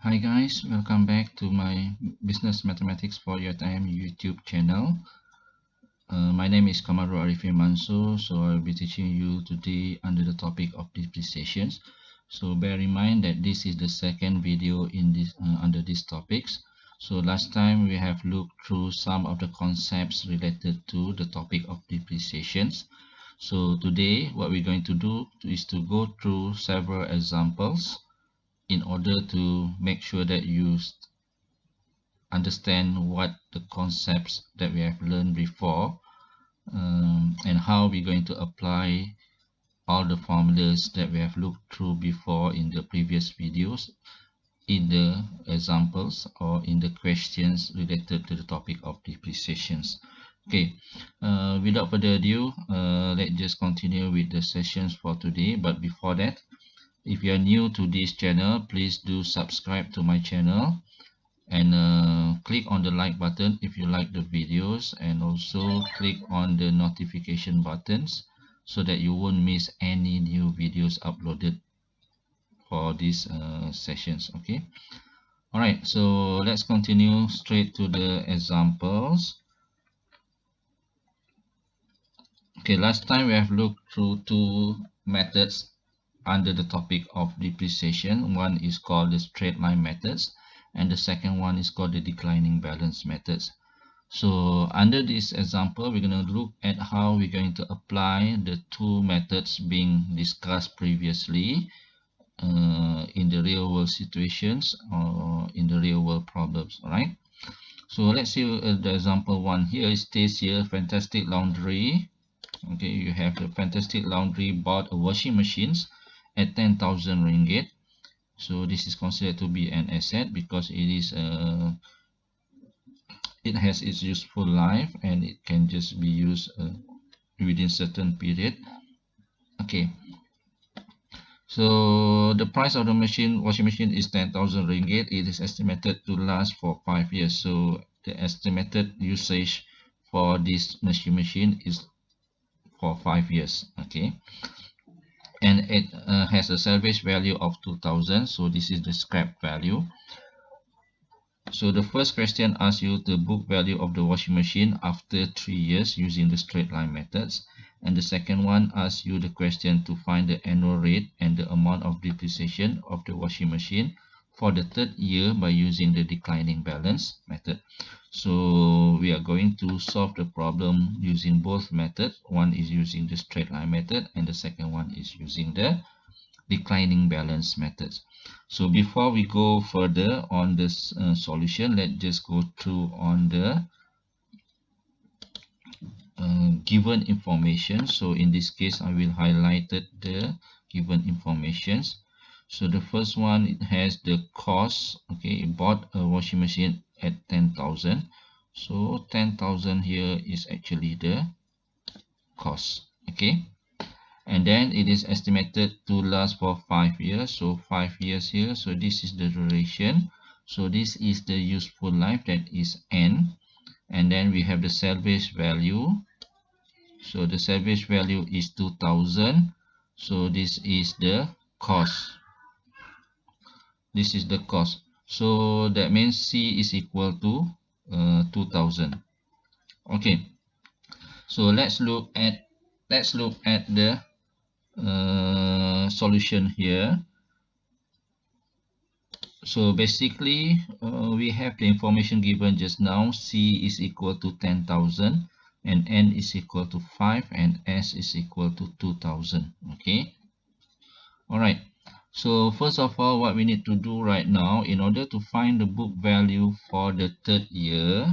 Hi guys, welcome back to my Business Mathematics for UiTM YouTube channel. My name is Kamaru Arifin Mansur, so I'll be teaching you today under the topic of depreciations. So bear in mind that this is the second video in this under these topics. So last time we have looked through some of the concepts related to the topic of depreciations. So today what we're going to do is to go through several examples in order to make sure that you understand what the concepts that we have learned before and how we're going to apply all the formulas that we have looked through before in the previous videos in the examples or in the questions related to the topic of depreciations. Okay, without further ado, let's just continue with the sessions for today. But before that, if you are new to this channel, please do subscribe to my channel and click on the like button if you like the videos, and also click on the notification buttons so that you won't miss any new videos uploaded for these sessions. Okay, all right, so let's continue straight to the examples. Okay, last time we have looked through two methods under the topic of depreciation. One is called the straight line methods, and the second one is called the declining balance methods. So under this example, we're going to look at how we're going to apply the two methods being discussed previously in the real world situations or in the real world problems. All right, so let's see the example one. Here it states here, Fantastic Laundry. Okay, you have the Fantastic Laundry bought a washing machines at 10,000 ringgit. So this is considered to be an asset because it has its useful life and it can just be used within certain period. Okay, so the price of the washing machine is 10,000 ringgit. It is estimated to last for 5 years. So the estimated usage for this washing machine is for 5 years. Okay, and it has a salvage value of 2,000. So this is the scrap value. So the first question asks you the book value of the washing machine after 3 years using the straight line methods. And the second one asks you the question to find the annual rate and the amount of depreciation of the washing machine for the third year by using the declining balance method. So we are going to solve the problem using both methods. One is using the straight line method and the second one is using the declining balance methods. So before we go further on this solution, let's just go through on the given information. So in this case, I will highlight the given informations. So the first one, it has the cost. Okay, it bought a washing machine at 10,000. So 10,000 here is actually the cost. Okay, and then it is estimated to last for 5 years. So 5 years here, so this is the duration. So this is the useful life, that is n. And then we have the salvage value. So the salvage value is 2,000. So this is the cost. This is the cost. So that means C is equal to 2,000. Okay, so let's look at the solution here. So basically we have the information given just now. C is equal to 10,000 and N is equal to 5 and S is equal to 2,000. Okay, all right, so first of all, what we need to do right now in order to find the book value for the third year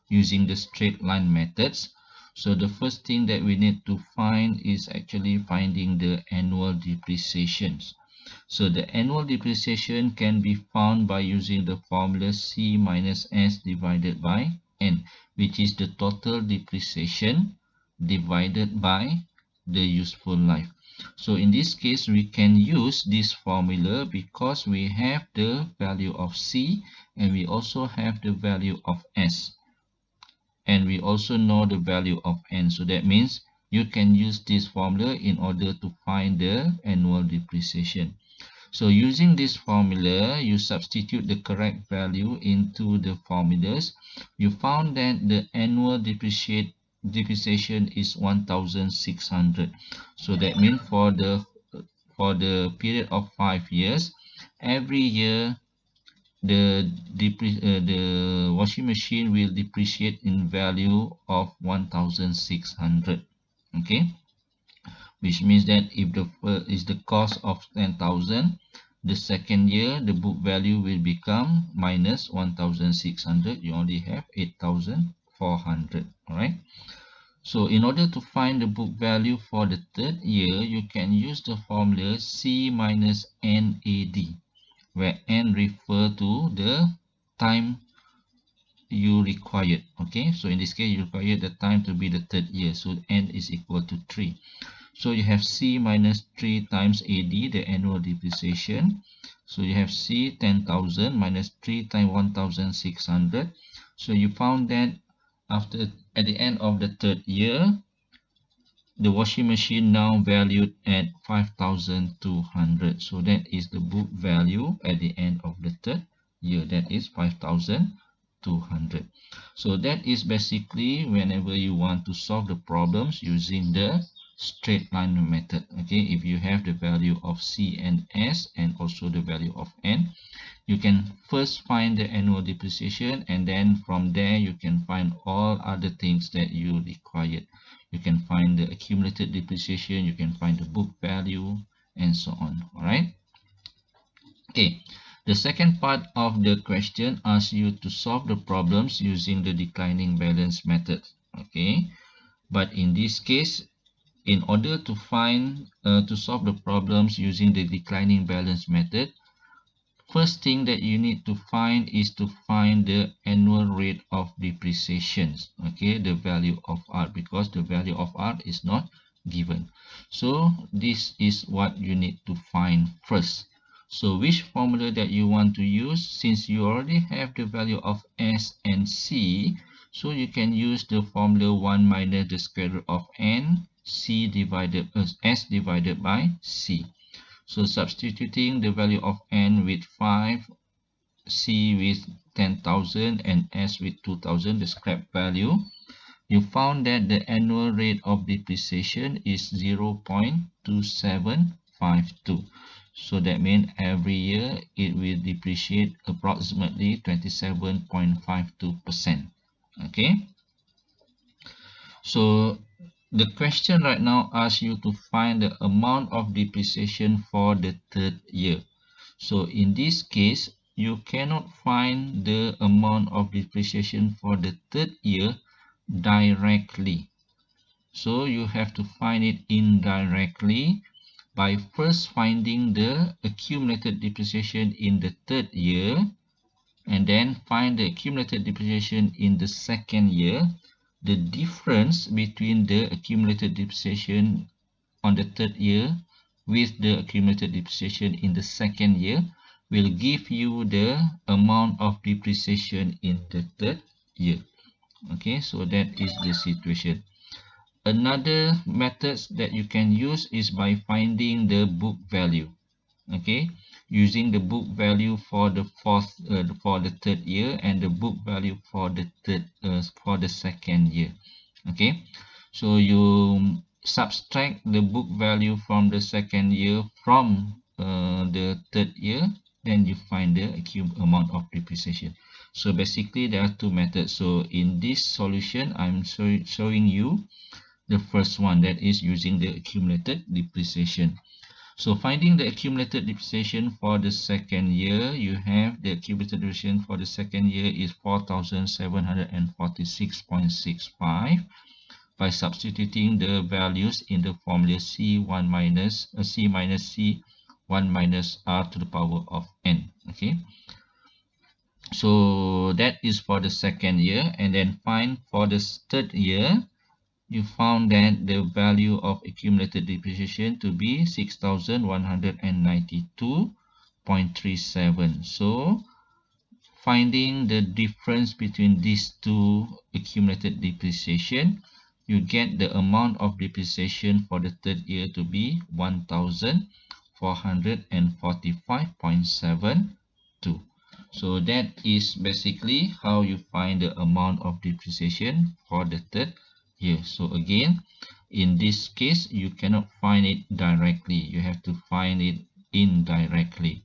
using the straight line methods, so the first thing that we need to find is actually finding the annual depreciations. So the annual depreciation can be found by using the formula C minus S divided by N, which is the total depreciation divided by the useful life. So in this case, we can use this formula because we have the value of C and we also have the value of S. And we also know the value of N. So that means you can use this formula in order to find the annual depreciation. So using this formula, you substitute the correct value into the formulas. You found that the annual depreciation is 1,600. So that means for the period of 5 years, every year the washing machine will depreciate in value of 1,600. Okay, which means that if the first is the cost of 10,000, the second year the book value will become minus 1,600. You only have 8,400. All right. So in order to find the book value for the third year, you can use the formula C minus NAD, where N refer to the time you required. Okay, so in this case you require the time to be the third year, so N is equal to 3. So you have C minus 3 times AD, the annual depreciation. So you have C 10,000 minus 3 times 1,600. So you found that at the end of the third year, the washing machine now valued at 5,200. So that is the book value at the end of the third year. That is 5,200. So that is basically whenever you want to solve the problems using the straight line method. Okay, if you have the value of C and S and also the value of N, you can first find the annual depreciation, and then from there you can find all other things that you required. You can find the accumulated depreciation, you can find the book value, and so on. All right. Okay, the second part of the question asks you to solve the problems using the declining balance method. Okay, but in this case, in order to solve the problems using the declining balance method, first thing that you need to find is to find the annual rate of depreciation. Okay, the value of R, because the value of R is not given. So this is what you need to find first. So which formula that you want to use, since you already have the value of S and C, so you can use the formula 1 minus the square root of N, S divided by C. So substituting the value of N with 5, C with 10,000 and S with 2,000, the scrap value, you found that the annual rate of depreciation is 0.2752. So that means every year it will depreciate approximately 27.52%. Okay. So the question right now asks you to find the amount of depreciation for the third year. So in this case, you cannot find the amount of depreciation for the third year directly. So you have to find it indirectly by first finding the accumulated depreciation in the third year, and then find the accumulated depreciation in the second year. The difference between the accumulated depreciation on the third year with the accumulated depreciation in the second year will give you the amount of depreciation in the third year. Okay, so that is the situation. Another method that you can use is by finding the book value. Okay, using the book value for the third year and the book value for the second year. Okay, so you subtract the book value from the second year from the third year, then you find the amount of depreciation. So basically there are two methods. So in this solution, I'm showing you the first one, that is using the accumulated depreciation. So finding the accumulated depreciation for the second year, you have the accumulated depreciation for the second year is 4,746.65 by substituting the values in the formula C1 minus C minus C 1 minus R to the power of N. Okay. So that is for the second year, and then find for the third year. You found that the value of accumulated depreciation to be 6,192.37. So finding the difference between these two accumulated depreciation, you get the amount of depreciation for the third year to be 445.72. So that is basically how you find the amount of depreciation for the third year. So again, in this case, you cannot find it directly. You have to find it indirectly.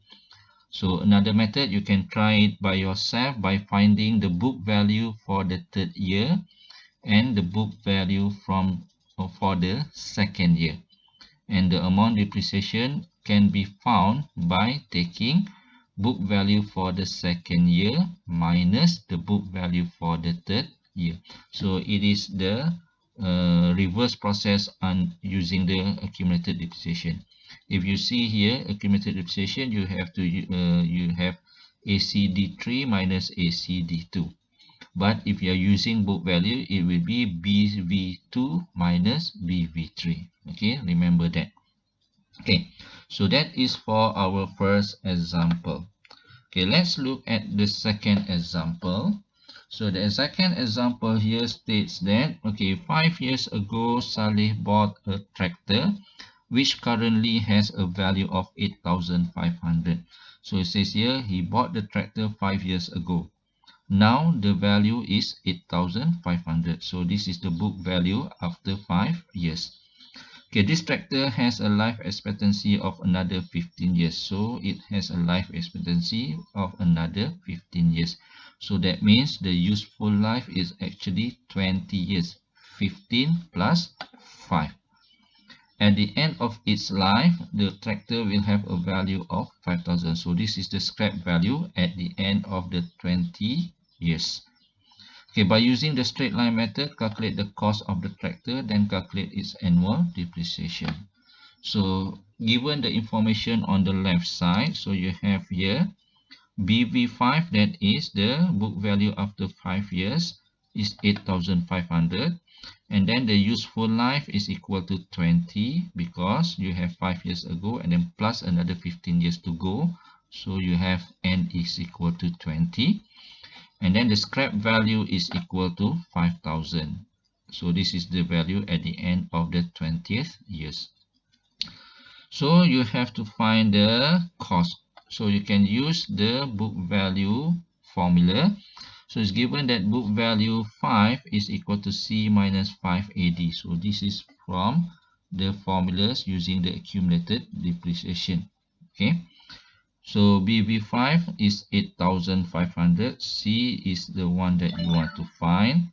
So another method, you can try it by yourself by finding the book value for the third year and the book value for the second year. And the amount depreciation can be found by taking book value for the second year minus the book value for the third year. So it is the reverse process on using the accumulated depreciation. If you see here accumulated depreciation, you have ACD3 minus ACD2. But if you are using book value, it will be BV2 minus BV3. Okay, remember that. Okay, so that is for our first example. Okay, let's look at the second example. So the second example here states that, okay, 5 years ago, Saleh bought a tractor which currently has a value of 8,500. So it says here, he bought the tractor 5 years ago. Now the value is 8,500. So this is the book value after 5 years. Okay, this tractor has a life expectancy of another 15 years. So it has a life expectancy of another 15 years. So that means the useful life is actually 20 years. 15 plus 5. At the end of its life, the tractor will have a value of 5,000. So this is the scrap value at the end of the 20 years. Okay, by using the straight line method, calculate the cost of the tractor, then calculate its annual depreciation. So given the information on the left side, so you have here BV5, that is the book value after 5 years is 8,500, and then the useful life is equal to 20 because you have 5 years ago and then plus another 15 years to go, so you have N is equal to 20. And then the scrap value is equal to 5,000. So this is the value at the end of the 20th years. So you have to find the cost. So you can use the book value formula. So it's given that book value 5 is equal to C minus 5 AD. So this is from the formulas using the accumulated depreciation. Okay. So BV5 is 8,500. C is the one that you want to find.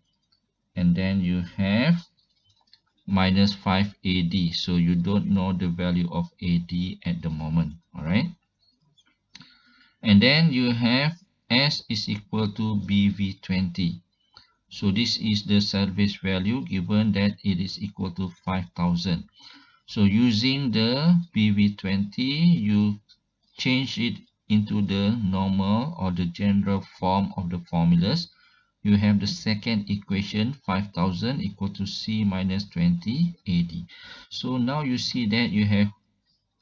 And then you have minus 5 AD. So you don't know the value of AD at the moment. Alright. And then you have S is equal to BV20. So this is the salvage value given that it is equal to 5,000. So using the BV20, you change it into the normal or the general form of the formulas. You have the second equation 5,000 equal to C minus 20 AD. So now you see that you have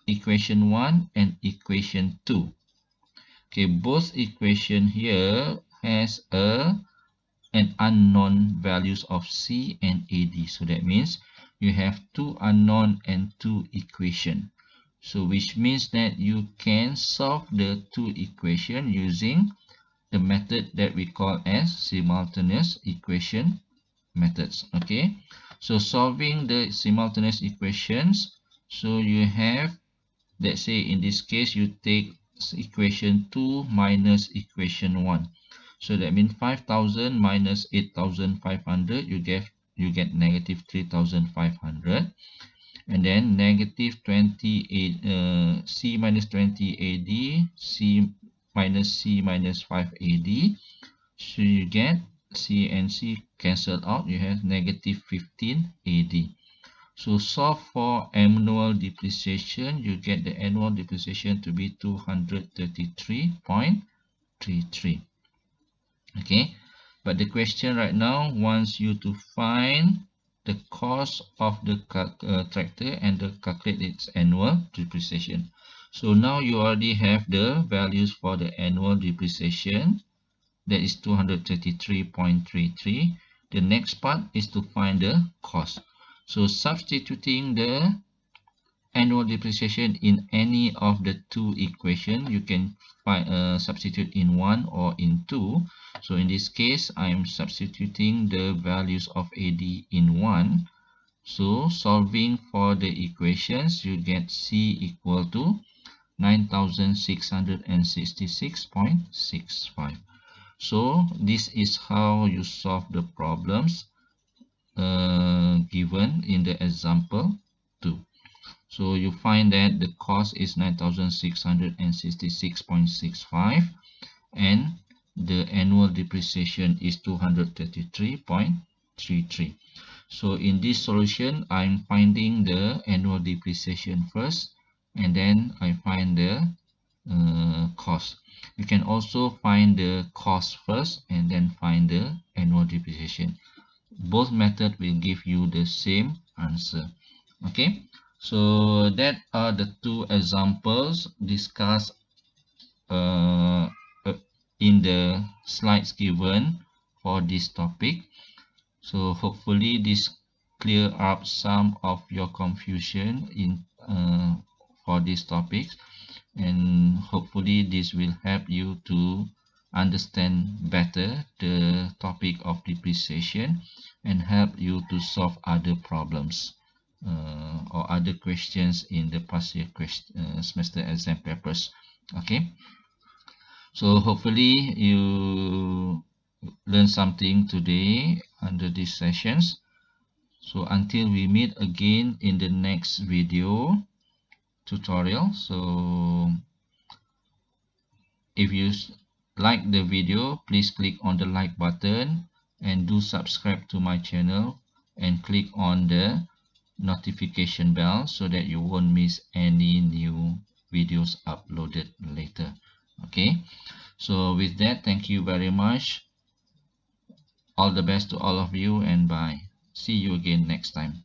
equation 1 and equation 2. Okay, both equation here has an unknown values of C and AD. So that means you have two unknown and two equation. So which means that you can solve the two equation using the method that we call as simultaneous equation methods. Okay, so solving the simultaneous equations, so you have, let's say in this case you take equation 2 minus equation 1. So that means 5,000 minus 8,500, you get negative 3,500. And then negative 28 C minus 20 AD, C minus 5 AD. So you get C and C cancel out, you have negative 15 AD. So solve for annual depreciation, you get the annual depreciation to be 233.33. Okay, but the question right now wants you to find the cost of the tractor and calculate its annual depreciation. So now you already have the values for the annual depreciation, that is 233.33. The next part is to find the cost. So substituting the annual depreciation in any of the two equation, you can find substitute in one or in two. So in this case, I'm substituting the values of AD in one. So solving for the equations, you get C equal to 9666.65. So this is how you solve the problems given in the example 2. So you find that the cost is 9666.65 and the annual depreciation is 233.33. So in this solution, I'm finding the annual depreciation first, and then I find the cost. You can also find the cost first and then find the annual depreciation. Both methods will give you the same answer. Okay, so that are the two examples discussed in the slides given for this topic. So hopefully this clear up some of your confusion in for this topic, and hopefully this will help you to understand better the topic of depreciation and help you to solve other problems or other questions in the past year semester exam papers. Okay, so hopefully you learn something today under these sessions. So until we meet again in the next video tutorial, so if you like the video, please click on the like button and do subscribe to my channel and click on the notification bell so that you won't miss any new videos uploaded later. Okay, so with that, thank you very much. All the best to all of you, and bye. See you again next time.